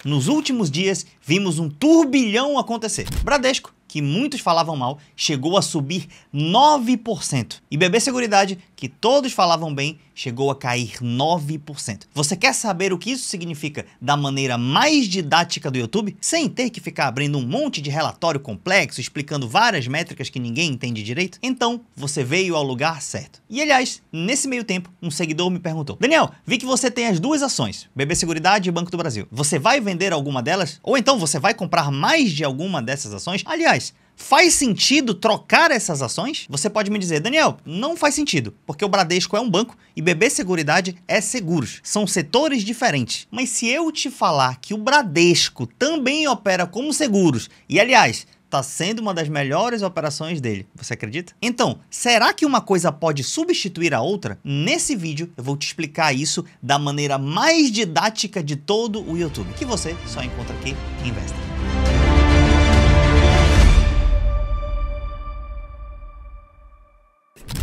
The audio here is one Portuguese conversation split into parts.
Nos últimos dias, vimos um turbilhão acontecer. Bradesco, que muitos falavam mal, chegou a subir 9%. E BB Seguridade, que todos falavam bem, chegou a cair 9%. Você quer saber o que isso significa da maneira mais didática do YouTube, sem ter que ficar abrindo um monte de relatório complexo, explicando várias métricas que ninguém entende direito? Então, você veio ao lugar certo. E aliás, nesse meio tempo, um seguidor me perguntou: Daniel, vi que você tem as duas ações, BB Seguridade e Banco do Brasil. Você vai vender alguma delas? Ou então você vai comprar mais de alguma dessas ações? Aliás, faz sentido trocar essas ações? Você pode me dizer: Daniel, não faz sentido, porque o Bradesco é um banco e BB Seguridade é seguros. São setores diferentes. Mas se eu te falar que o Bradesco também opera como seguros, e aliás, está sendo uma das melhores operações dele, você acredita? Então, será que uma coisa pode substituir a outra? Nesse vídeo eu vou te explicar isso da maneira mais didática de todo o YouTube, que você só encontra aqui em Investor.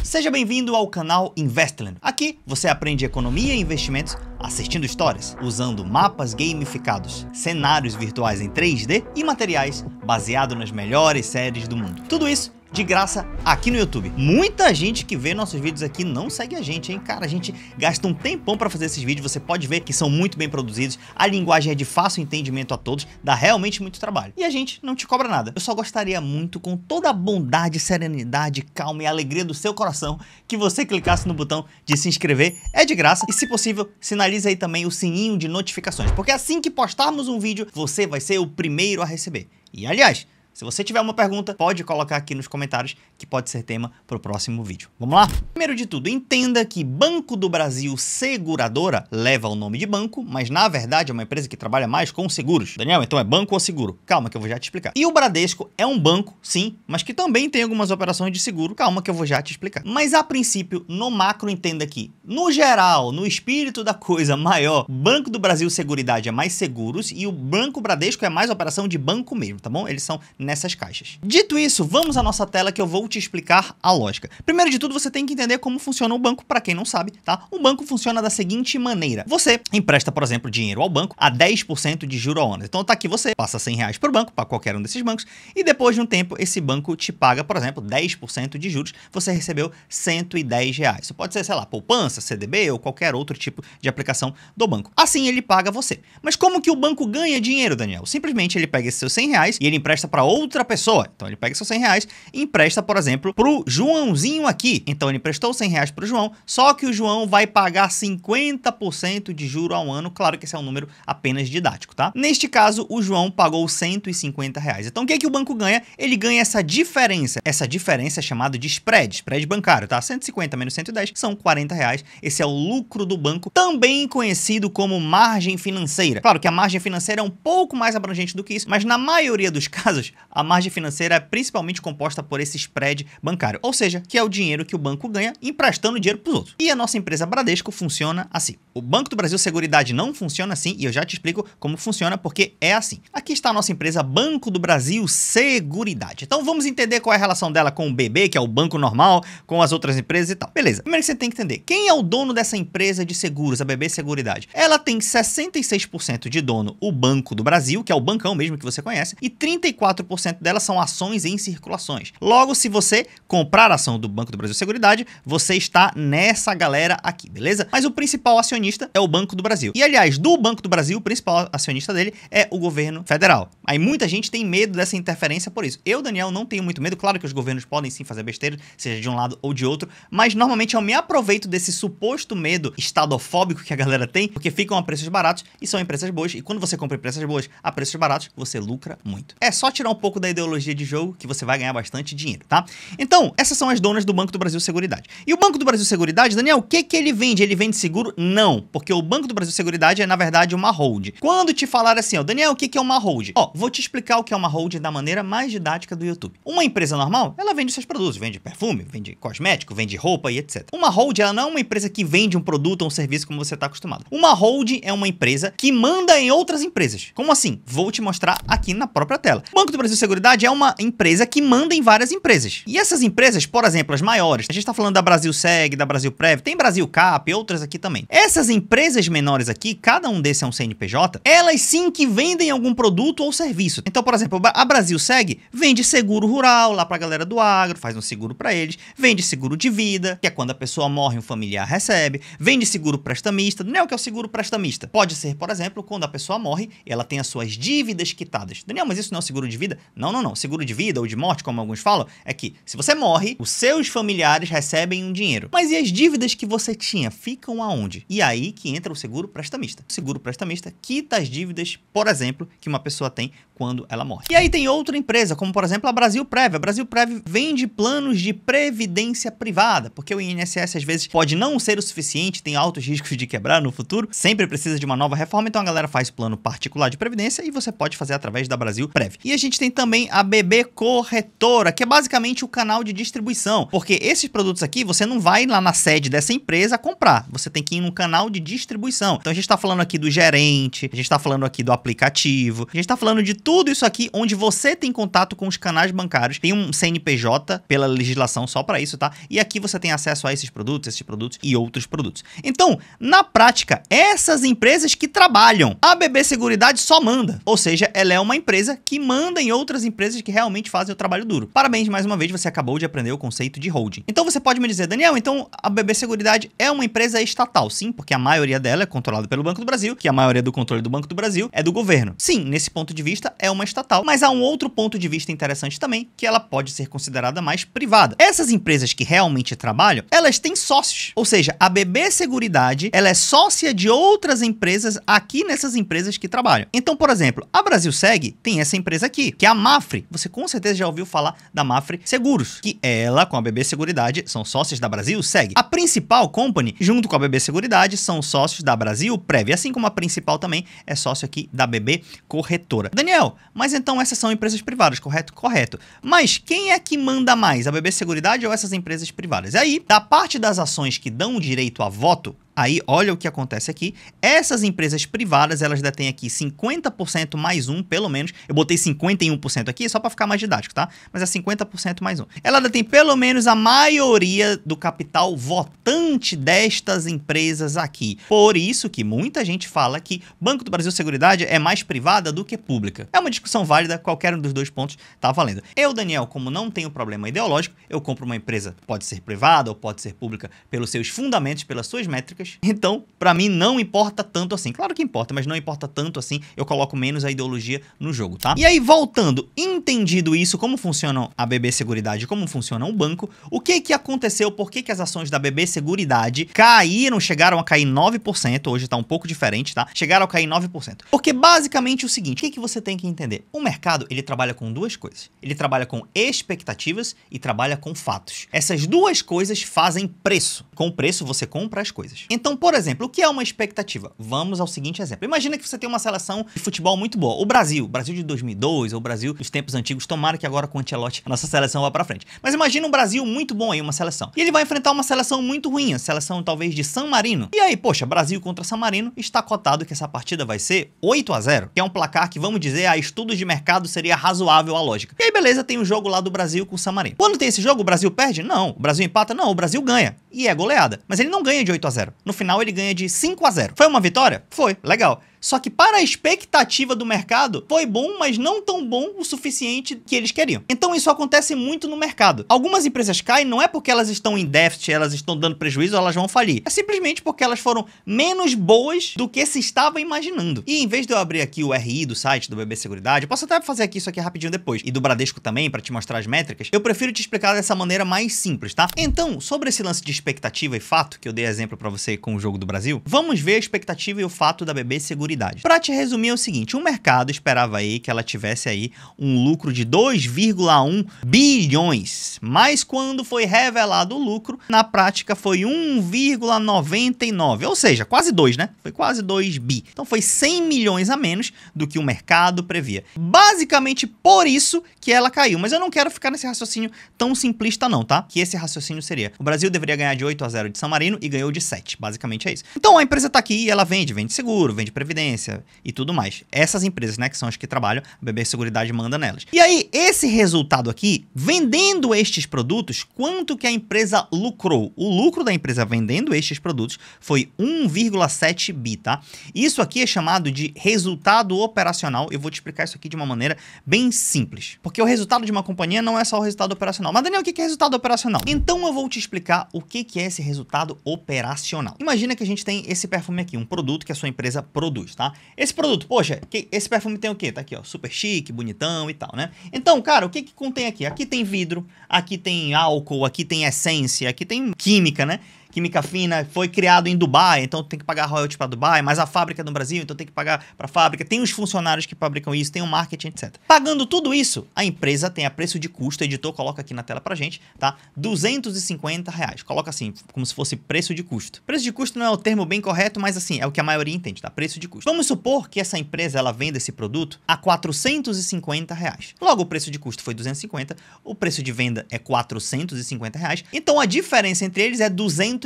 Seja bem-vindo ao canal Investland. Aqui você aprende economia e investimentos assistindo histórias, usando mapas gamificados, cenários virtuais em 3D e materiais baseados nas melhores séries do mundo. Tudo isso de graça aqui no YouTube. Muita gente que vê nossos vídeos aqui não segue a gente, hein? Cara, a gente gasta um tempão para fazer esses vídeos, você pode ver que são muito bem produzidos, a linguagem é de fácil entendimento a todos, dá realmente muito trabalho. E a gente não te cobra nada. Eu só gostaria muito, com toda a bondade, serenidade, calma e alegria do seu coração, que você clicasse no botão de se inscrever, é de graça, e se possível, sinalize aí também o sininho de notificações, porque assim que postarmos um vídeo, você vai ser o primeiro a receber. E aliás, se você tiver uma pergunta, pode colocar aqui nos comentários que pode ser tema para o próximo vídeo. Vamos lá? Primeiro de tudo, entenda que Banco do Brasil Seguradora leva o nome de banco, mas na verdade é uma empresa que trabalha mais com seguros. Daniel, então é banco ou seguro? Calma que eu vou já te explicar. E o Bradesco é um banco, sim, mas que também tem algumas operações de seguro. Calma que eu vou já te explicar. Mas a princípio, no macro, entenda que, no geral, no espírito da coisa maior, Banco do Brasil Seguridade é mais seguros e o Banco Bradesco é mais operação de banco mesmo, tá bom? Eles são nessas caixas. Dito isso, vamos à nossa tela que eu vou te explicar a lógica. Primeiro de tudo, você tem que entender como funciona o banco, para quem não sabe, tá? O banco funciona da seguinte maneira: você empresta, por exemplo, dinheiro ao banco a 10% de juros ao ano. Então tá aqui, você passa R$100 para o banco, para qualquer um desses bancos, e depois de um tempo, esse banco te paga, por exemplo, 10% de juros, você recebeu R$110. Isso pode ser, sei lá, poupança, CDB ou qualquer outro tipo de aplicação do banco. Assim ele paga você. Mas como que o banco ganha dinheiro, Daniel? Simplesmente ele pega esses seus R$100 e ele empresta para outra pessoa. Então ele pega seus R$100 e empresta, por exemplo, pro Joãozinho aqui. Então ele emprestou R$100 pro João, só que o João vai pagar 50% de juro ao ano. Claro que esse é um número apenas didático, tá? Neste caso, o João pagou R$150. Então o que é que o banco ganha? Ele ganha essa diferença. Essa diferença é chamada de spread bancário, tá? 150 menos 110 são R$40. Esse é o lucro do banco, também conhecido como margem financeira. Claro que a margem financeira é um pouco mais abrangente do que isso, mas na maioria dos casos, a margem financeira é principalmente composta por esse spread bancário, ou seja, que é o dinheiro que o banco ganha emprestando dinheiro para os outros. E a nossa empresa Bradesco funciona assim. O Banco do Brasil Seguridade não funciona assim, e eu já te explico como funciona, porque é assim. Aqui está a nossa empresa Banco do Brasil Seguridade. Então vamos entender qual é a relação dela com o BB, que é o banco normal, com as outras empresas e tal. Beleza. Primeiro que você tem que entender, quem é o dono dessa empresa de seguros, a BB Seguridade? Ela tem 66% de dono o Banco do Brasil, que é o bancão mesmo que você conhece, e 34% delas são ações em circulações. Logo, se você comprar a ação do Banco do Brasil Seguridade, você está nessa galera aqui, beleza? Mas o principal acionista é o Banco do Brasil. E aliás, do Banco do Brasil, o principal acionista dele é o governo federal. Aí muita gente tem medo dessa interferência por isso. Eu, Daniel, não tenho muito medo. Claro que os governos podem sim fazer besteira, seja de um lado ou de outro, mas normalmente eu me aproveito desse suposto medo estadofóbico que a galera tem, porque ficam a preços baratos e são empresas boas, e quando você compra empresas boas a preços baratos, você lucra muito. É só tirar um pouco da ideologia de jogo que você vai ganhar bastante dinheiro, tá? Então, essas são as donas do Banco do Brasil Seguridade. E o Banco do Brasil Seguridade, Daniel, o que ele vende? Ele vende seguro? Não, porque o Banco do Brasil Seguridade é, na verdade, uma hold. Quando te falar assim, ó, Daniel, o que é uma hold? Ó, vou te explicar o que é uma hold da maneira mais didática do YouTube. Uma empresa normal, ela vende seus produtos, vende perfume, vende cosmético, vende roupa e etc. Uma hold, ela não é uma empresa que vende um produto ou um serviço como você está acostumado. Uma hold é uma empresa que manda em outras empresas. Como assim? Vou te mostrar aqui na própria tela. O Banco do Brasil Seguridade é uma empresa que manda em várias empresas. E essas empresas, por exemplo, as maiores, a gente tá falando da Brasilseg, da Brasilprev, tem Brasilcap e outras aqui também. Essas empresas menores aqui, cada um desses é um CNPJ, elas sim que vendem algum produto ou serviço. Então, por exemplo, a Brasilseg vende seguro rural lá pra galera do agro, faz um seguro pra eles, vende seguro de vida, que é quando a pessoa morre, um familiar recebe, vende seguro prestamista. Daniel, o que é o seguro prestamista? Pode ser, por exemplo, quando a pessoa morre, ela tem as suas dívidas quitadas. Daniel, mas isso não é um seguro de vida? Não, não, não. Seguro de vida ou de morte, como alguns falam, é que se você morre, os seus familiares recebem um dinheiro. Mas e as dívidas que você tinha ficam aonde? E aí que entra o seguro prestamista. O seguro prestamista quita as dívidas, por exemplo, que uma pessoa tem quando ela morre. E aí tem outra empresa, como por exemplo a Brasilprev. A Brasilprev vende planos de previdência privada, porque o INSS às vezes pode não ser o suficiente, tem altos riscos de quebrar no futuro, sempre precisa de uma nova reforma, então a galera faz plano particular de previdência e você pode fazer através da Brasilprev. E a gente tem também a BB Corretora, que é basicamente o canal de distribuição, porque esses produtos aqui você não vai lá na sede dessa empresa comprar, você tem que ir no canal de distribuição. Então a gente tá falando aqui do gerente, a gente tá falando aqui do aplicativo, a gente tá falando de tudo isso aqui onde você tem contato com os canais bancários, tem um CNPJ pela legislação só para isso, tá? E aqui você tem acesso a esses produtos e outros produtos. Então, na prática, essas empresas que trabalham, a BB Seguridade só manda, ou seja, ela é uma empresa que manda em outras empresas que realmente fazem o trabalho duro. Parabéns, mais uma vez, você acabou de aprender o conceito de holding. Então você pode me dizer, Daniel, então a BB Seguridade é uma empresa estatal? Sim, porque a maioria dela é controlada pelo Banco do Brasil, que a maioria do controle do Banco do Brasil é do governo. Sim, nesse ponto de vista é uma estatal, mas há um outro ponto de vista interessante também, que ela pode ser considerada mais privada. Essas empresas que realmente trabalham, elas têm sócios, ou seja, a BB Seguridade, ela é sócia de outras empresas aqui nessas empresas que trabalham. Então, por exemplo, a Brasilseg tem essa empresa aqui, que é a Mafre. Você com certeza já ouviu falar da Mafre Seguros, que ela com a BB Seguridade são sócios da Brasilseg. A principal company, junto com a BB Seguridade, são sócios da Brasilprev, assim como a principal também é sócio aqui da BB Corretora. Daniel, mas então essas são empresas privadas, correto? Correto. Mas quem é que manda mais, a BB Seguridade ou essas empresas privadas? E aí, da parte das ações que dão direito a voto, aí, olha o que acontece aqui. Essas empresas privadas, elas detêm aqui 50% mais um, pelo menos. Eu botei 51% aqui só para ficar mais didático, tá? Mas é 50% mais um. Ela detém pelo menos a maioria do capital votante destas empresas aqui. Por isso que muita gente fala que Banco do Brasil Seguridade é mais privada do que pública. É uma discussão válida, qualquer um dos dois pontos tá valendo. Eu, Daniel, como não tenho problema ideológico, eu compro uma empresa, pode ser privada ou pode ser pública, pelos seus fundamentos, pelas suas métricas. Então, pra mim não importa tanto assim. Claro que importa, mas não importa tanto assim. Eu coloco menos a ideologia no jogo, tá? E aí, voltando, entendido isso, como funciona a BB Seguridade, como funciona o banco, o que que aconteceu, por que que as ações da BB Seguridade caíram, chegaram a cair 9%, hoje tá um pouco diferente, tá? Chegaram a cair 9%. Porque basicamente o seguinte, o que que você tem que entender? O mercado, ele trabalha com duas coisas. Ele trabalha com expectativas e trabalha com fatos. Essas duas coisas fazem preço. Com o preço, você compra as coisas. Então, por exemplo, o que é uma expectativa? Vamos ao seguinte exemplo. Imagina que você tem uma seleção de futebol muito boa. O Brasil de 2002, ou o Brasil dos tempos antigos, tomara que agora com o Ancelotti a nossa seleção vá pra frente. Mas imagina um Brasil muito bom aí, uma seleção. E ele vai enfrentar uma seleção muito ruim, a seleção talvez de San Marino. E aí, poxa, Brasil contra San Marino, está cotado que essa partida vai ser 8-0, que é um placar que, vamos dizer, a estudos de mercado seria razoável a lógica. E aí, beleza, tem o jogo lá do Brasil com o San Marino. Quando tem esse jogo, o Brasil perde? Não. O Brasil empata? Não. O Brasil ganha. E é goleada. Mas ele não ganha de 8-0. No final, ele ganha de 5-0. Foi uma vitória? Foi. Legal. Só que para a expectativa do mercado, foi bom, mas não tão bom o suficiente que eles queriam. Então isso acontece muito no mercado. Algumas empresas caem não é porque elas estão em déficit, elas estão dando prejuízo ou elas vão falir. É simplesmente porque elas foram menos boas do que se estava imaginando. E em vez de eu abrir aqui o RI do site do BB Seguridade, eu posso até fazer aqui isso aqui rapidinho depois, e do Bradesco também, para te mostrar as métricas, eu prefiro te explicar dessa maneira mais simples, tá? Então, sobre esse lance de expectativa e fato, que eu dei exemplo para você com o jogo do Brasil, vamos ver a expectativa e o fato da BB Seguridade. Para te resumir é o seguinte, o mercado esperava aí que ela tivesse aí um lucro de 2,1 bilhões, mas quando foi revelado o lucro, na prática foi 1,99, ou seja, quase 2, né? Foi quase 2 bi. Então foi 100 milhões a menos do que o mercado previa. Basicamente por isso que ela caiu, mas eu não quero ficar nesse raciocínio tão simplista não, tá? Que esse raciocínio seria, o Brasil deveria ganhar de 8-0 de San Marino e ganhou de 7, basicamente é isso. Então a empresa tá aqui e ela vende seguro, vende previdência, excelência e tudo mais. Essas empresas, né, que são as que trabalham, a BB Seguridade manda nelas. E aí, esse resultado aqui, vendendo estes produtos, quanto que a empresa lucrou? O lucro da empresa vendendo estes produtos foi 1,7 bi, tá? Isso aqui é chamado de resultado operacional. Eu vou te explicar isso aqui de uma maneira bem simples. Porque o resultado de uma companhia não é só o resultado operacional. Mas, Daniel, o que é resultado operacional? Então eu vou te explicar o que é esse resultado operacional. Imagina que a gente tem esse perfume aqui, um produto que a sua empresa produz, tá? Esse produto, poxa, esse perfume tem o quê? Tá aqui, ó, super chique, bonitão e tal, né? Então, cara, o que contém aqui? Aqui tem vidro, aqui tem álcool, aqui tem essência, aqui tem química, né? Química fina, foi criado em Dubai, então tem que pagar royalties para Dubai, mas a fábrica é no Brasil, então tem que pagar para a fábrica, tem os funcionários que fabricam isso, tem o marketing, etc. Pagando tudo isso, a empresa tem a preço de custo, o editor coloca aqui na tela pra gente, tá? R$250. Coloca assim, como se fosse preço de custo. Preço de custo não é o termo bem correto, mas assim, é o que a maioria entende, tá? Preço de custo. Vamos supor que essa empresa, ela venda esse produto a R$450. Logo, o preço de custo foi 250, o preço de venda é R$450, então a diferença entre eles é R$200.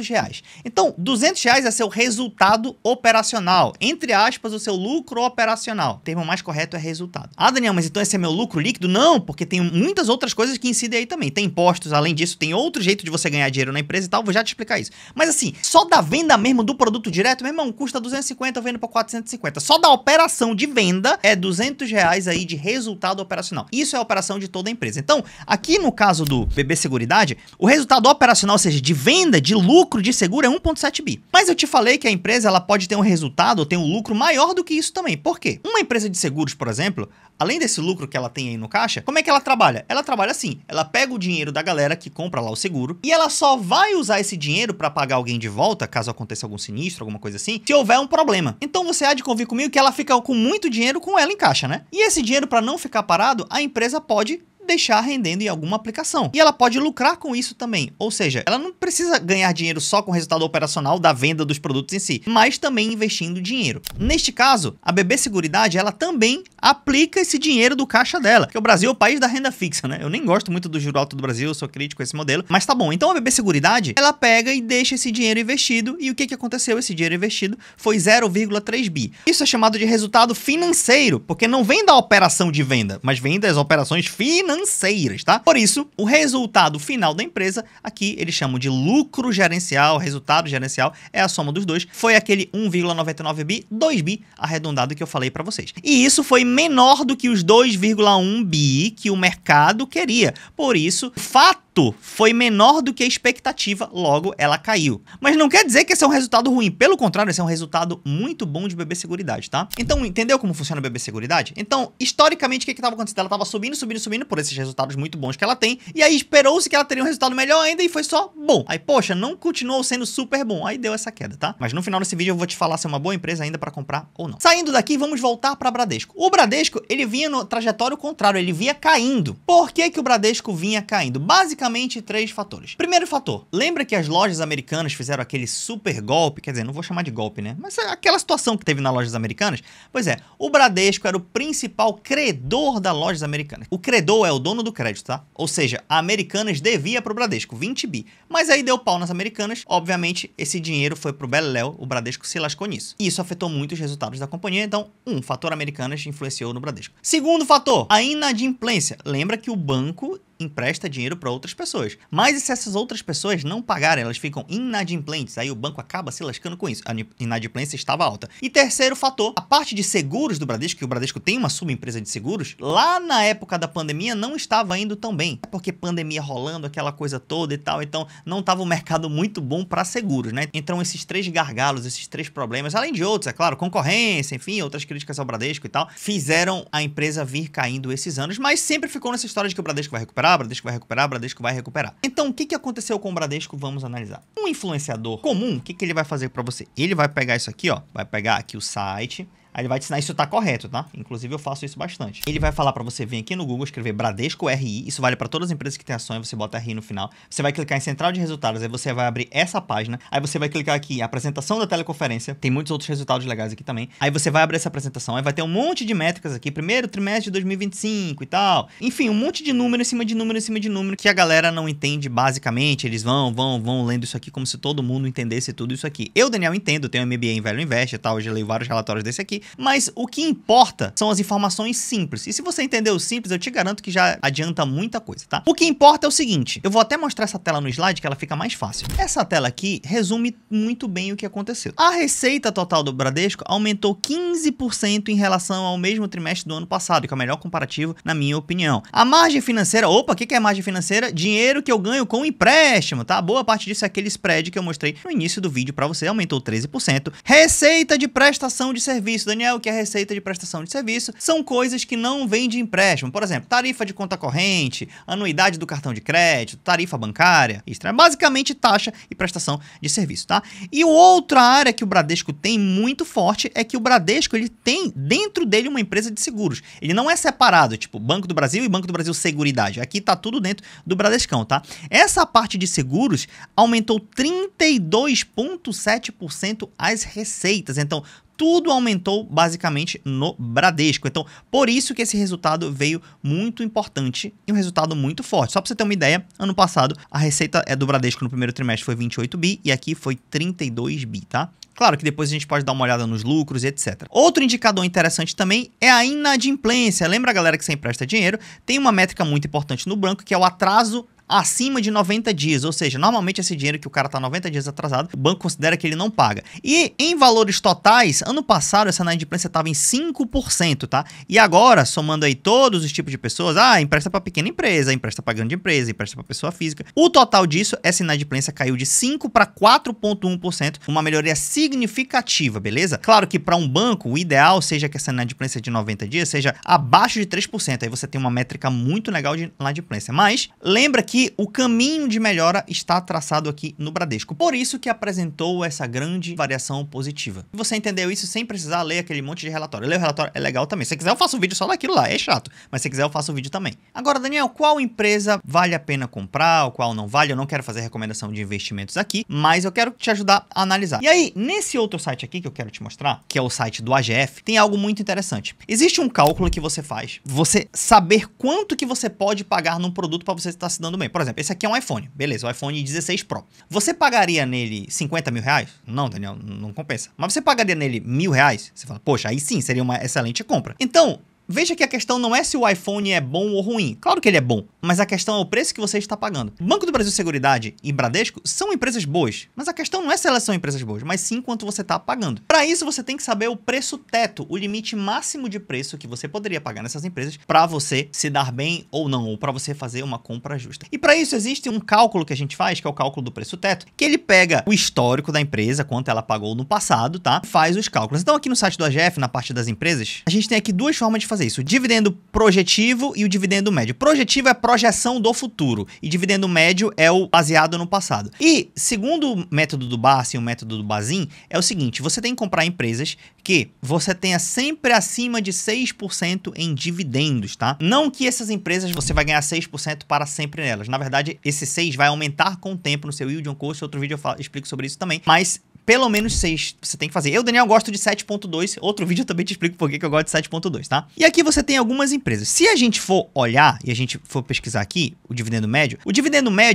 Então, R$200 é seu resultado operacional. Entre aspas, o seu lucro operacional. O termo mais correto é resultado. Ah, Daniel, mas então esse é meu lucro líquido? Não, porque tem muitas outras coisas que incidem aí também. Tem impostos, além disso, tem outro jeito de você ganhar dinheiro na empresa e tal. Vou já te explicar isso. Mas assim, só da venda mesmo do produto direto, meu irmão, custa 250, eu vendo por 450. Só da operação de venda é R$200 aí de resultado operacional. Isso é a operação de toda a empresa. Então, aqui no caso do BB Seguridade, o resultado operacional, ou seja, de venda, de lucro de seguro é 1,7 bi. Mas eu te falei que a empresa ela pode ter um resultado ou ter um lucro maior do que isso também. Por quê? Uma empresa de seguros, por exemplo, além desse lucro que ela tem aí no caixa, como é que ela trabalha? Ela trabalha assim, ela pega o dinheiro da galera que compra lá o seguro e ela só vai usar esse dinheiro para pagar alguém de volta, caso aconteça algum sinistro, alguma coisa assim, se houver um problema. Então você há de convir comigo que ela fica com muito dinheiro com ela em caixa, né? E esse dinheiro, para não ficar parado, a empresa pode deixar rendendo em alguma aplicação. E ela pode lucrar com isso também. Ou seja, ela não precisa ganhar dinheiro só com o resultado operacional da venda dos produtos em si, mas também investindo dinheiro. Neste caso, a BB Seguridade, ela também aplica esse dinheiro do caixa dela, porque o Brasil é o país da renda fixa, né? Eu nem gosto muito do juro alto do Brasil, eu sou crítico a esse modelo, mas tá bom. Então a BB Seguridade, ela pega e deixa esse dinheiro investido, e o que aconteceu? Esse dinheiro investido foi 0,3 bi. Isso é chamado de resultado financeiro, porque não vem da operação de venda, mas vem das operações financeiras, tá? Por isso, o resultado final da empresa, aqui eles chamam de lucro gerencial, resultado gerencial, é a soma dos dois, foi aquele 1,99 bi, 2 bi arredondado que eu falei pra vocês. E isso foi menor do que os 2,1 bi que o mercado queria. Por isso, fato foi menor do que a expectativa, logo ela caiu. Mas não quer dizer que esse é um resultado ruim, pelo contrário, esse é um resultado muito bom de BB Seguridade, tá? Então, entendeu como funciona a BB Seguridade? Então, historicamente, o que estava acontecendo? Ela estava subindo, subindo, subindo por esses resultados muito bons que ela tem, e aí esperou-se que ela teria um resultado melhor ainda e foi só bom. Aí, poxa, não continuou sendo super bom, aí deu essa queda, tá? Mas no final desse vídeo eu vou te falar se é uma boa empresa ainda para comprar ou não. Saindo daqui, vamos voltar para Bradesco. O Bradesco, ele vinha no trajetório contrário, ele vinha caindo. Por que que o Bradesco vinha caindo? Basicamente, três fatores. Primeiro fator, lembra que as lojas americanas fizeram aquele super golpe, quer dizer, não vou chamar de golpe, né? Mas aquela situação que teve nas lojas americanas? Pois é, o Bradesco era o principal credor das lojas americanas. O credor é o dono do crédito, tá? Ou seja, a Americanas devia pro Bradesco 20 bi. Mas aí deu pau nas Americanas, obviamente esse dinheiro foi pro Beleléu, o Bradesco se lascou nisso. E isso afetou muito os resultados da companhia, então, fator Americanas influenciou no Bradesco. Segundo fator, a inadimplência. Lembra que o banco empresta dinheiro para outras pessoas. Mas e se essas outras pessoas não pagarem, elas ficam inadimplentes, aí o banco acaba se lascando com isso. A inadimplência estava alta. E terceiro fator, a parte de seguros do Bradesco, que o Bradesco tem uma subempresa de seguros, lá na época da pandemia não estava indo tão bem. Porque pandemia rolando, aquela coisa toda e tal, então não estava um mercado muito bom para seguros, né? Então esses três gargalos, esses três problemas, além de outros, é claro, concorrência, enfim, outras críticas ao Bradesco e tal, fizeram a empresa vir caindo esses anos, mas sempre ficou nessa história de que o Bradesco vai recuperar, Bradesco vai recuperar, Bradesco vai recuperar. Então, o que aconteceu com o Bradesco? Vamos analisar. Um influenciador comum, o que ele vai fazer para você? Ele vai pegar isso aqui, ó, vai pegar aqui o site, aí ele vai te ensinar isso tá correto, tá? Inclusive eu faço isso bastante. Ele vai falar pra você vir aqui no Google, escrever Bradesco RI, isso vale pra todas as empresas que têm ações, você bota RI no final. Você vai clicar em central de resultados, aí você vai abrir essa página, aí você vai clicar aqui, apresentação da teleconferência, tem muitos outros resultados legais aqui também. Aí você vai abrir essa apresentação, aí vai ter um monte de métricas aqui, primeiro trimestre de 2025 e tal. Enfim, um monte de número em cima de número em cima de número, que a galera não entende basicamente, eles vão lendo isso aqui como se todo mundo entendesse tudo isso aqui. Eu, Daniel, entendo, tenho um MBA em Velho Invest e tal, eu já leio vários relatórios desse aqui, aqui, mas o que importa são as informações simples. E se você entender o simples, eu te garanto que já adianta muita coisa, tá? O que importa é o seguinte, eu vou até mostrar essa tela no slide que ela fica mais fácil. Essa tela aqui resume muito bem o que aconteceu. A receita total do Bradesco aumentou 15% em relação ao mesmo trimestre do ano passado, que é o melhor comparativo, na minha opinião. A margem financeira, opa, o que é margem financeira? Dinheiro que eu ganho com empréstimo, tá? Boa parte disso é aquele spread que eu mostrei no início do vídeo para você, aumentou 13%. Receita de prestação de serviço. Daniel, o que é receita de prestação de serviço? São coisas que não vêm de empréstimo. Por exemplo, tarifa de conta corrente, anuidade do cartão de crédito, tarifa bancária, isso é basicamente taxa e prestação de serviço, tá? E outra área que o Bradesco tem muito forte é que o Bradesco, ele tem dentro dele uma empresa de seguros. Ele não é separado, tipo Banco do Brasil e Banco do Brasil Seguridade. Aqui tá tudo dentro do Bradescão, tá? Essa parte de seguros aumentou 32,7% as receitas. Então, tudo aumentou basicamente no Bradesco. Então, por isso que esse resultado veio muito importante e um resultado muito forte. Só para você ter uma ideia, ano passado a receita do Bradesco no primeiro trimestre foi 28 bi e aqui foi 32 bi, tá? Claro que depois a gente pode dar uma olhada nos lucros e etc. Outro indicador interessante também é a inadimplência. Lembra, galera, que você empresta dinheiro? Tem uma métrica muito importante no banco que é o atraso acima de 90 dias, ou seja, normalmente esse dinheiro que o cara tá 90 dias atrasado, o banco considera que ele não paga. E em valores totais, ano passado essa inadimplência estava em 5%, tá? E agora, somando aí todos os tipos de pessoas, empresta para pequena empresa, empresta para grande empresa, empresta para pessoa física. O total disso, essa inadimplência caiu de 5 para 4,1%, uma melhoria significativa, beleza? Claro que para um banco, o ideal seja que essa inadimplência de 90 dias seja abaixo de 3%, aí você tem uma métrica muito legal de inadimplência. Mas lembra que o caminho de melhora está traçado aqui no Bradesco. Por isso que apresentou essa grande variação positiva. Você entendeu isso sem precisar ler aquele monte de relatório. Ler o relatório é legal também. Se você quiser, eu faço um vídeo só daquilo lá. É chato. Mas se quiser, eu faço um vídeo também. Agora, Daniel, qual empresa vale a pena comprar ou qual não vale? Eu não quero fazer recomendação de investimentos aqui, mas eu quero te ajudar a analisar. E aí, nesse outro site aqui que eu quero te mostrar, que é o site do AGF, tem algo muito interessante. Existe um cálculo que você faz, você saber quanto que você pode pagar num produto para você estar se dando bem. Por exemplo, esse aqui é um iPhone, beleza, o iPhone 16 Pro. Você pagaria nele 50 mil reais? Não, Daniel, não compensa. Mas você pagaria nele R$1.000? Você fala, poxa, aí sim, seria uma excelente compra. Então, veja que a questão não é se o iPhone é bom ou ruim. Claro que ele é bom, mas a questão é o preço que você está pagando. Banco do Brasil Seguridade e Bradesco são empresas boas, mas a questão não é se elas são empresas boas, mas sim quanto você está pagando. Para isso, você tem que saber o preço teto, o limite máximo de preço que você poderia pagar nessas empresas para você se dar bem ou não, ou para você fazer uma compra justa. E para isso existe um cálculo que a gente faz, que é o cálculo do preço teto, que ele pega o histórico da empresa, quanto ela pagou no passado, tá? Faz os cálculos. Então aqui no site do AGF, na parte das empresas, a gente tem aqui duas formas de fazer isso. O dividendo projetivo e o dividendo médio. Projetivo é a projeção do futuro e dividendo médio é o baseado no passado. E segundo o método do Barsi e o método do Bazin, é o seguinte, você tem que comprar empresas que você tenha sempre acima de 6% em dividendos, tá? Não que essas empresas você vai ganhar 6% para sempre nelas. Na verdade, esse 6 vai aumentar com o tempo no seu yield on cost. Outro vídeo eu explico sobre isso também, mas pelo menos 6 você tem que fazer. Eu, Daniel, gosto de 7,2. Outro vídeo eu também te explico por que eu gosto de 7,2, tá? E aqui você tem algumas empresas. Se a gente for olhar e a gente for pesquisar aqui o dividendo médio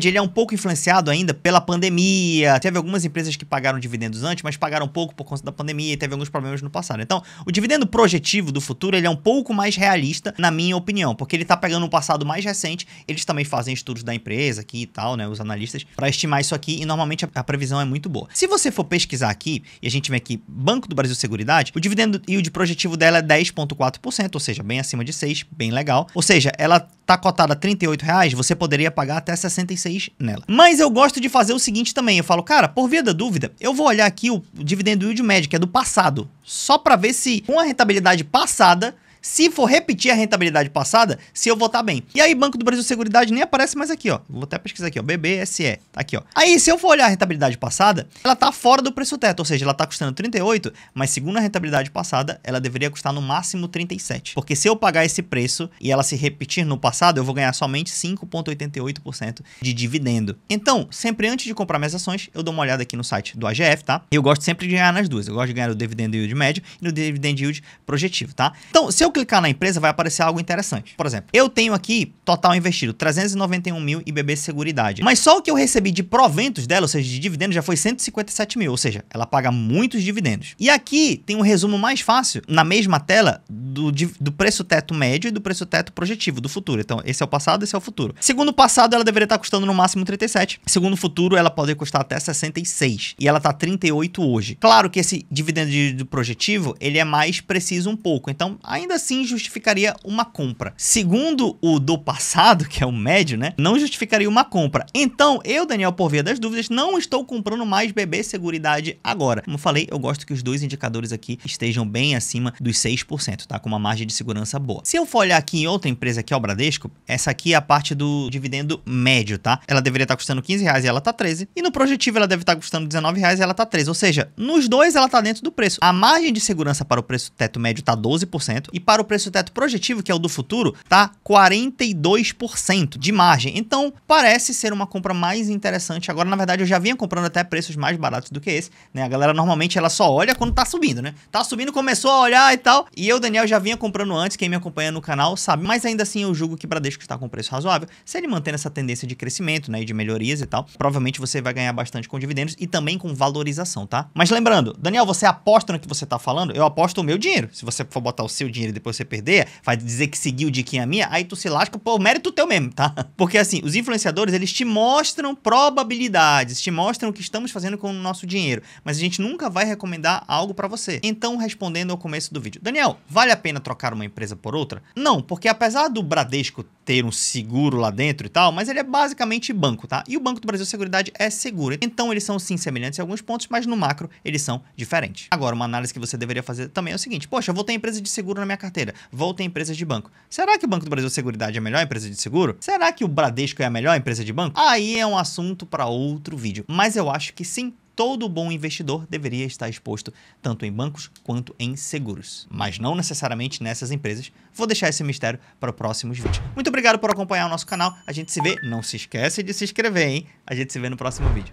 ele é um pouco influenciado ainda pela pandemia. Teve algumas empresas que pagaram dividendos antes, mas pagaram pouco por conta da pandemia e teve alguns problemas no passado. Então, o dividendo projetivo do futuro, ele é um pouco mais realista, na minha opinião, porque ele tá pegando um passado mais recente. Eles também fazem estudos da empresa aqui e tal, né? Os analistas, para estimar isso aqui e normalmente a previsão é muito boa. Se você for pesquisar aqui, e a gente vê aqui, Banco do Brasil Seguridade, o dividendo yield projetivo dela é 10,4%, ou seja, bem acima de 6%, bem legal. Ou seja, ela tá cotada a R$38, você poderia pagar até 66 nela. Mas eu gosto de fazer o seguinte também, eu falo, cara, por via da dúvida, eu vou olhar aqui o dividendo yield médio, que é do passado, só para ver se com a rentabilidade passada, se for repetir a rentabilidade passada, se eu vou estar bem. E aí, Banco do Brasil Seguridade nem aparece mais aqui, ó. Vou até pesquisar aqui, ó. BBSE. Tá aqui, ó. Aí, se eu for olhar a rentabilidade passada, ela tá fora do preço teto, ou seja, ela tá custando 38, mas segundo a rentabilidade passada, ela deveria custar no máximo 37. Porque se eu pagar esse preço e ela se repetir no passado, eu vou ganhar somente 5,88% de dividendo. Então, sempre antes de comprar minhas ações, eu dou uma olhada aqui no site do AGF, tá? Eu gosto sempre de ganhar nas duas. Eu gosto de ganhar o dividend yield médio e no dividend yield projetivo, tá? Então, se eu clicar na empresa, vai aparecer algo interessante. Por exemplo, eu tenho aqui total investido 391 mil em BB Seguridade, mas só o que eu recebi de proventos dela, ou seja, de dividendos, já foi 157 mil, ou seja, ela paga muitos dividendos. E aqui tem um resumo mais fácil, na mesma tela, do preço teto médio e do preço teto projetivo do futuro. Então, esse é o passado, esse é o futuro. Segundo o passado, ela deveria estar custando no máximo 37. Segundo o futuro, ela pode custar até 66. E ela tá 38 hoje. Claro que esse dividendo do projetivo, ele é mais preciso um pouco. Então, ainda assim, justificaria uma compra. Segundo o do passado, que é o médio, né? Não justificaria uma compra. Então, eu, Daniel, por via das dúvidas, não estou comprando mais BB Seguridade agora. Como eu falei, eu gosto que os dois indicadores aqui estejam bem acima dos 6%, tá? Com uma margem de segurança boa. Se eu for olhar aqui em outra empresa, que é o Bradesco, essa aqui é a parte do dividendo médio, tá? Ela deveria estar custando R$15 e ela tá 13. E no projetivo ela deve estar custando R$19 e ela tá 13. Ou seja, nos dois ela tá dentro do preço. A margem de segurança para o preço teto médio tá 12% e para o preço teto projetivo, que é o do futuro, tá 42% de margem. Então, parece ser uma compra mais interessante. Agora, na verdade, eu já vinha comprando até preços mais baratos do que esse, né? A galera normalmente ela só olha quando tá subindo, né? Tá subindo, começou a olhar e tal. E eu, Daniel, já vinha comprando antes, quem me acompanha no canal sabe. Mas ainda assim eu julgo que Bradesco está com preço razoável. Se ele manter essa tendência de crescimento, né, e de melhorias e tal, provavelmente você vai ganhar bastante com dividendos e também com valorização, tá? Mas lembrando, Daniel, você aposta no que você tá falando? Eu aposto o meu dinheiro. Se você for botar o seu dinheiro e depois você perder, vai dizer que seguiu diquinha minha, aí tu se lasca por mérito teu mesmo, tá? Porque assim, os influenciadores, eles te mostram probabilidades, te mostram o que estamos fazendo com o nosso dinheiro, mas a gente nunca vai recomendar algo pra você. Então, respondendo ao começo do vídeo, Daniel, vale a pena trocar uma empresa por outra? Não, porque apesar do Bradesco ter um seguro lá dentro e tal, mas ele é basicamente banco, tá? E o Banco do Brasil Seguridade é seguro. Então, eles são sim semelhantes em alguns pontos, mas no macro eles são diferentes. Agora, uma análise que você deveria fazer também é o seguinte: poxa, eu vou ter empresa de seguro na minha carteira, vou ter empresa de banco. Será que o Banco do Brasil Seguridade é a melhor empresa de seguro? Será que o Bradesco é a melhor empresa de banco? Aí é um assunto para outro vídeo. Mas eu acho que sim, todo bom investidor deveria estar exposto tanto em bancos quanto em seguros, mas não necessariamente nessas empresas. Vou deixar esse mistério para os próximos vídeos. Muito obrigado por acompanhar o nosso canal. A gente se vê. Não se esquece de se inscrever, hein? A gente se vê no próximo vídeo.